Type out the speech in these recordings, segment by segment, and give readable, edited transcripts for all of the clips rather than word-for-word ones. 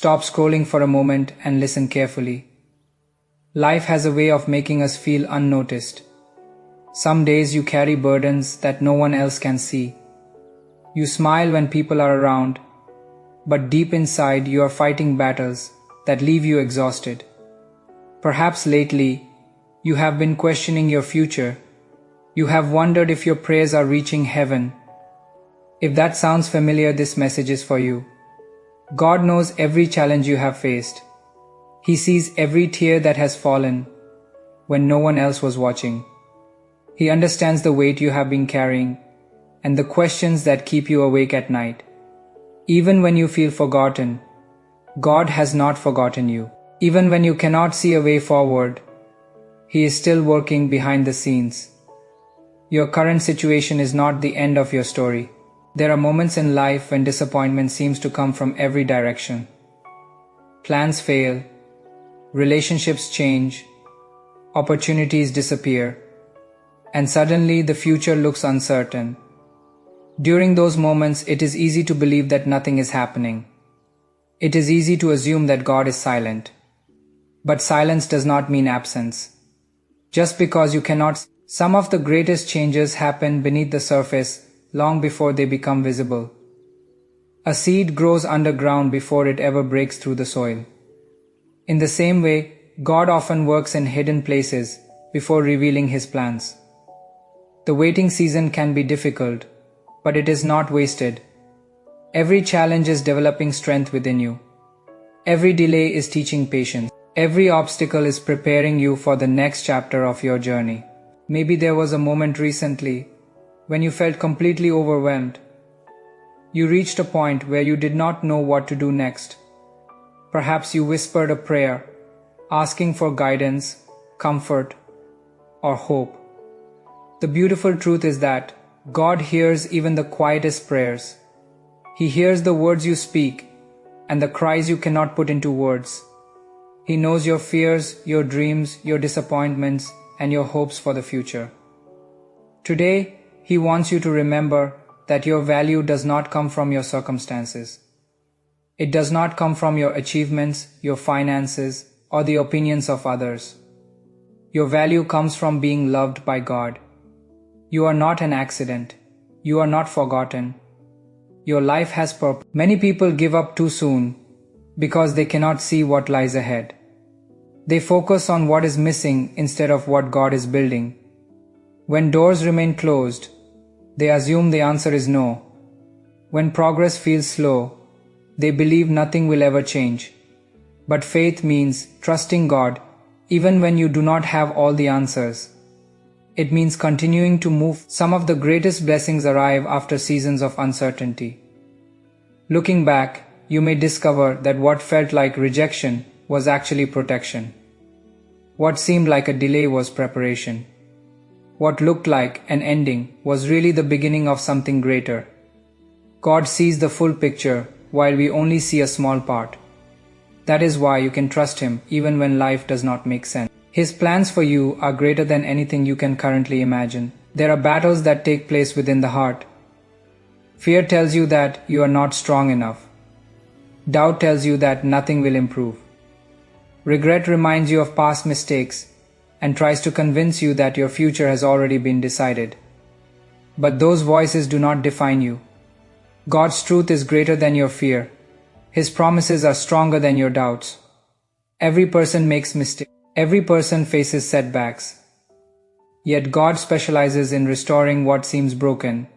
Stop scrolling for a moment and listen carefully. Life has a way of making us feel unnoticed. Some days you carry burdens that no one else can see. You smile when people are around, but deep inside you are fighting battles that leave you exhausted. Perhaps lately, you have been questioning your future. You have wondered if your prayers are reaching heaven. If that sounds familiar, this message is for you. God knows every challenge you have faced. He sees every tear that has fallen when no one else was watching. He understands the weight you have been carrying and the questions that keep you awake at night. Even when you feel forgotten, God has not forgotten you. Even when you cannot see a way forward, He is still working behind the scenes. Your current situation is not the end of your story. There are moments in life when disappointment seems to come from every direction. Plans fail, relationships change, opportunities disappear, and suddenly the future looks uncertain. During those moments, it is easy to believe that nothing is happening. It is easy to assume that God is silent. But silence does not mean absence. Just because you cannot, some of the greatest changes happen beneath the surface long before they become visible. A seed grows underground before it ever breaks through the soil. In the same way, God often works in hidden places before revealing His plans. The waiting season can be difficult, but it is not wasted. Every challenge is developing strength within you. Every delay is teaching patience. Every obstacle is preparing you for the next chapter of your journey. Maybe there was a moment recently when you felt completely overwhelmed. You reached a point where you did not know what to do next. Perhaps you whispered a prayer, asking for guidance, comfort, or hope. The beautiful truth is that God hears even the quietest prayers. He hears the words you speak and the cries you cannot put into words. He knows your fears, your dreams, your disappointments, and your hopes for the future. Today, He wants you to remember that your value does not come from your circumstances. It does not come from your achievements, your finances, or the opinions of others. Your value comes from being loved by God. You are not an accident. You are not forgotten. Your life has purpose. Many people give up too soon because they cannot see what lies ahead. They focus on what is missing instead of what God is building. When doors remain closed, they assume the answer is no. When progress feels slow, they believe nothing will ever change. But faith means trusting God even when you do not have all the answers. It means continuing to move. Some of the greatest blessings arrive after seasons of uncertainty. Looking back, you may discover that what felt like rejection was actually protection. What seemed like a delay was preparation. What looked like an ending was really the beginning of something greater. God sees the full picture while we only see a small part. That is why you can trust Him even when life does not make sense. His plans for you are greater than anything you can currently imagine. There are battles that take place within the heart. Fear tells you that you are not strong enough. Doubt tells you that nothing will improve. Regret reminds you of past mistakes and tries to convince you that your future has already been decided. But those voices do not define you. God's truth is greater than your fear. His promises are stronger than your doubts. Every person makes mistakes. Every person faces setbacks. Yet God specializes in restoring what seems broken.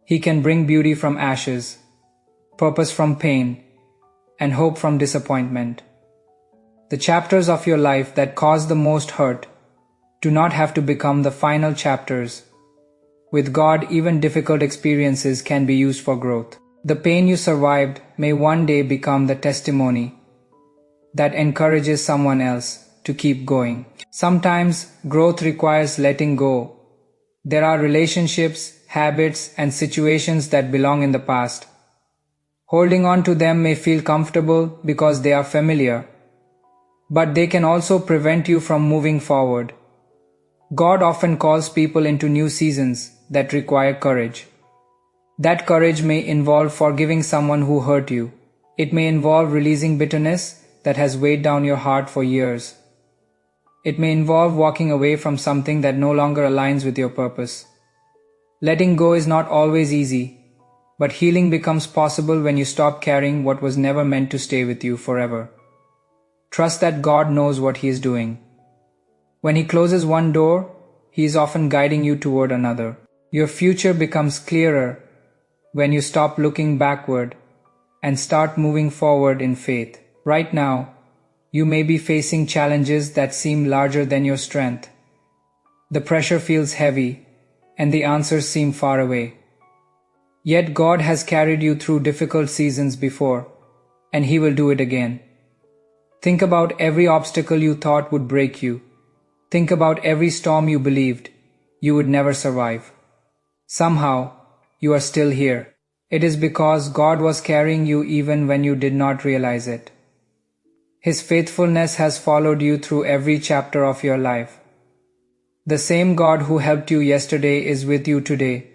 He can bring beauty from ashes, purpose from pain, and hope from disappointment. The chapters of your life that cause the most hurt do not have to become the final chapters. With God, even difficult experiences can be used for growth. The pain you survived may one day become the testimony that encourages someone else to keep going. Sometimes growth requires letting go. There are relationships, habits, and situations that belong in the past. Holding on to them may feel comfortable because they are familiar, but they can also prevent you from moving forward. God often calls people into new seasons that require courage. That courage may involve forgiving someone who hurt you It may involve releasing bitterness that has weighed down your heart for years. It may involve walking away from something that no longer aligns with your purpose. Letting go is not always easy, but healing becomes possible when you stop carrying what was never meant to stay with you forever. Trust that God knows what He is doing. When He closes one door, He is often guiding you toward another. Your future becomes clearer when you stop looking backward and start moving forward in faith. Right now, you may be facing challenges that seem larger than your strength. The pressure feels heavy, and the answers seem far away. Yet God has carried you through difficult seasons before, and He will do it again. Think about every obstacle you thought would break you. Think about every storm you believed you would never survive. Somehow, you are still here. It is because God was carrying you even when you did not realize it. His faithfulness has followed you through every chapter of your life. The same God who helped you yesterday is with you today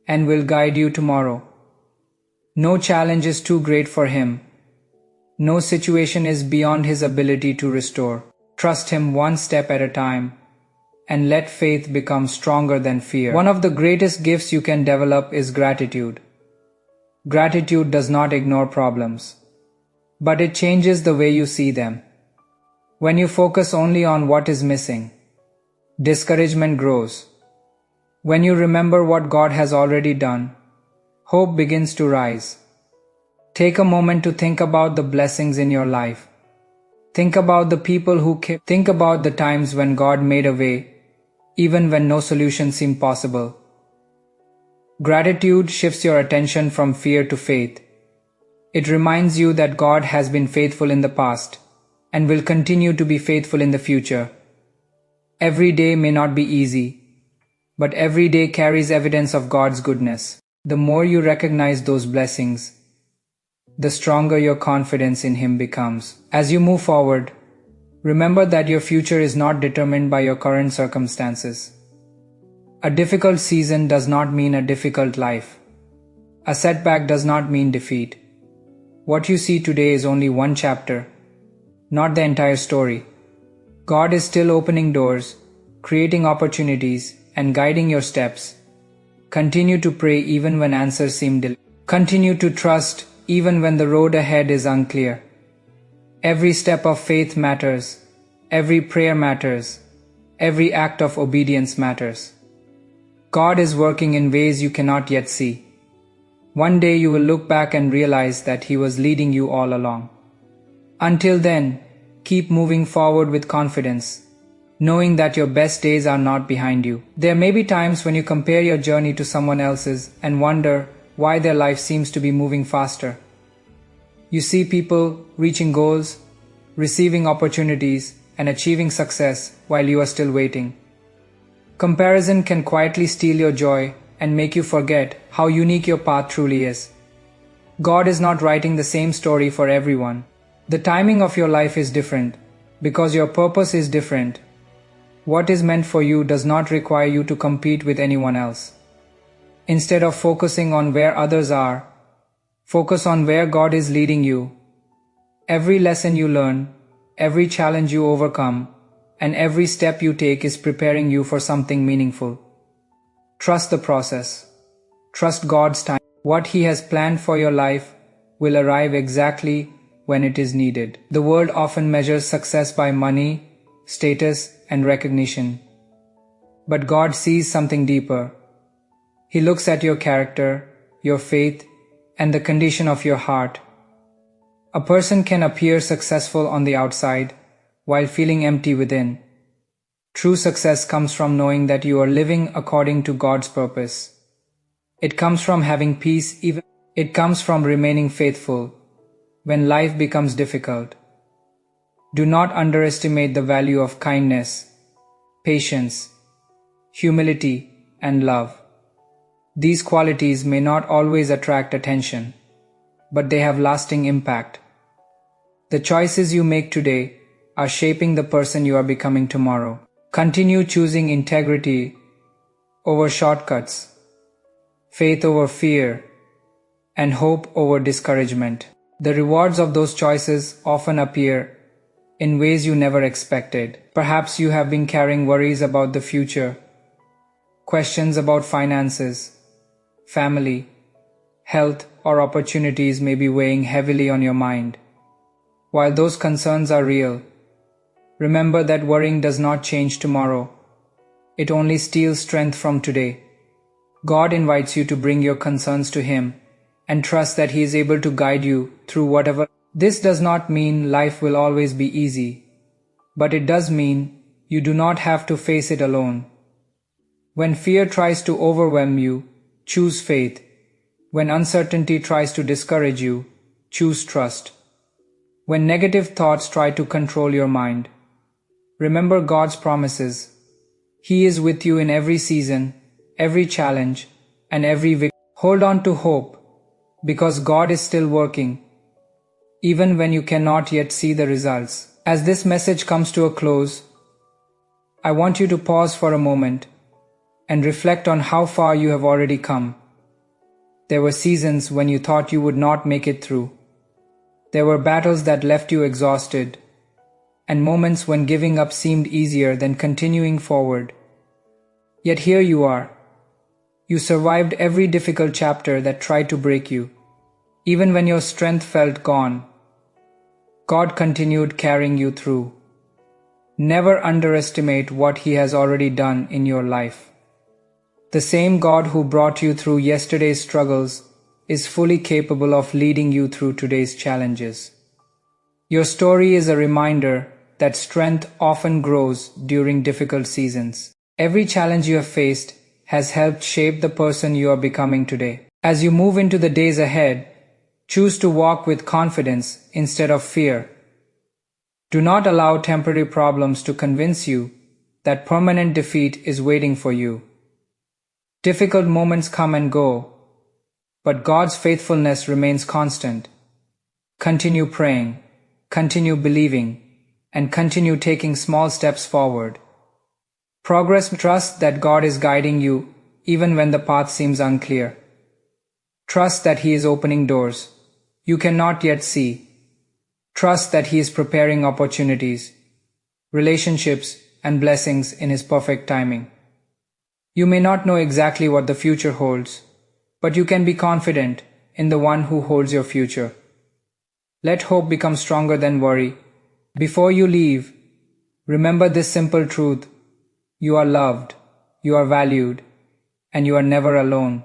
and will guide you tomorrow. No challenge is too great for Him. No situation is beyond His ability to restore. Trust Him one step at a time and let faith become stronger than fear. One of the greatest gifts you can develop is gratitude. Gratitude does not ignore problems, but it changes the way you see them. When you focus only on what is missing, discouragement grows. When you remember what God has already done, hope begins to rise. Take a moment to think about the blessings in your life. Think about the people who care. Think about the times when God made a way, even when no solution seemed possible. Gratitude shifts your attention from fear to faith. It reminds you that God has been faithful in the past and will continue to be faithful in the future. Every day may not be easy, but every day carries evidence of God's goodness. The more you recognize those blessings, the stronger your confidence in Him becomes. As you move forward, remember that your future is not determined by your current circumstances. A difficult season does not mean a difficult life. A setback does not mean defeat. What you see today is only one chapter, not the entire story. God is still opening doors, creating opportunities, and guiding your steps. Continue to pray even when answers seem delayed. Continue to trust even when the road ahead is unclear. Every step of faith matters. Every prayer matters. Every act of obedience matters. God is working in ways you cannot yet see. One day you will look back and realize that He was leading you all along. Until then, keep moving forward with confidence, knowing that your best days are not behind you. There may be times when you compare your journey to someone else's and wonder why their life seems to be moving faster. You see people reaching goals, receiving opportunities, and achieving success while you are still waiting. Comparison can quietly steal your joy and make you forget how unique your path truly is. God is not writing the same story for everyone. The timing of your life is different because your purpose is different. What is meant for you does not require you to compete with anyone else. Instead of focusing on where others are, focus on where God is leading you. Every lesson you learn, every challenge you overcome, and every step you take is preparing you for something meaningful. Trust the process. Trust God's time. What He has planned for your life will arrive exactly when it is needed. The world often measures success by money, status, and recognition. But God sees something deeper. He looks at your character, your faith, and the condition of your heart. A person can appear successful on the outside while feeling empty within. True success comes from knowing that you are living according to God's purpose. It comes from having peace It comes from remaining faithful when life becomes difficult. Do not underestimate the value of kindness, patience, humility, and love. These qualities may not always attract attention, but they have lasting impact. The choices you make today are shaping the person you are becoming tomorrow. Continue choosing integrity over shortcuts, faith over fear, and hope over discouragement. The rewards of those choices often appear in ways you never expected. Perhaps you have been carrying worries about the future, questions about finances, family, health, or opportunities may be weighing heavily on your mind. While those concerns are real, remember that worrying does not change tomorrow. It only steals strength from today. God invites you to bring your concerns to Him and trust that He is able to guide you through whatever. This does not mean life will always be easy, but it does mean you do not have to face it alone. When fear tries to overwhelm you, choose faith. When uncertainty tries to discourage you, choose trust. When negative thoughts try to control your mind, remember God's promises. He is with you in every season, every challenge, and every victory. Hold on to hope, because God is still working, even when you cannot yet see the results. As this message comes to a close, I want you to pause for a moment and reflect on how far you have already come. There were seasons when you thought you would not make it through. There were battles that left you exhausted, and moments when giving up seemed easier than continuing forward. Yet here you are. You survived every difficult chapter that tried to break you. Even when your strength felt gone, God continued carrying you through. Never underestimate what He has already done in your life. The same God who brought you through yesterday's struggles is fully capable of leading you through today's challenges. Your story is a reminder that strength often grows during difficult seasons. Every challenge you have faced has helped shape the person you are becoming today. As you move into the days ahead, choose to walk with confidence instead of fear. Do not allow temporary problems to convince you that permanent defeat is waiting for you. Difficult moments come and go, but God's faithfulness remains constant. Continue praying, continue believing, and continue taking small steps forward. Trust that God is guiding you even when the path seems unclear. Trust that He is opening doors you cannot yet see. Trust that He is preparing opportunities, relationships, and blessings in His perfect timing. You may not know exactly what the future holds, but you can be confident in the One who holds your future. Let hope become stronger than worry. Before you leave, remember this simple truth. You are loved, you are valued, and you are never alone.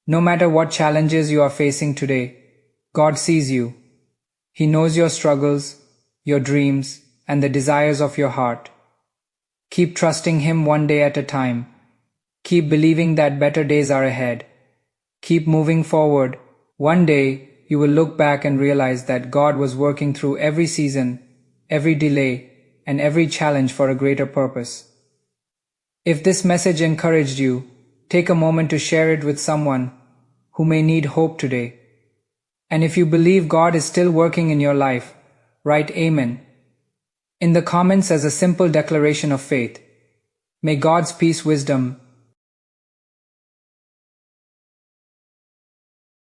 No matter what challenges you are facing today, God sees you. He knows your struggles, your dreams, and the desires of your heart. Keep trusting Him one day at a time. Keep believing that better days are ahead. Keep moving forward. One day, you will look back and realize that God was working through every season, every delay, and every challenge for a greater purpose. If this message encouraged you, take a moment to share it with someone who may need hope today. And if you believe God is still working in your life, write Amen in the comments as a simple declaration of faith. May God's peace, wisdom,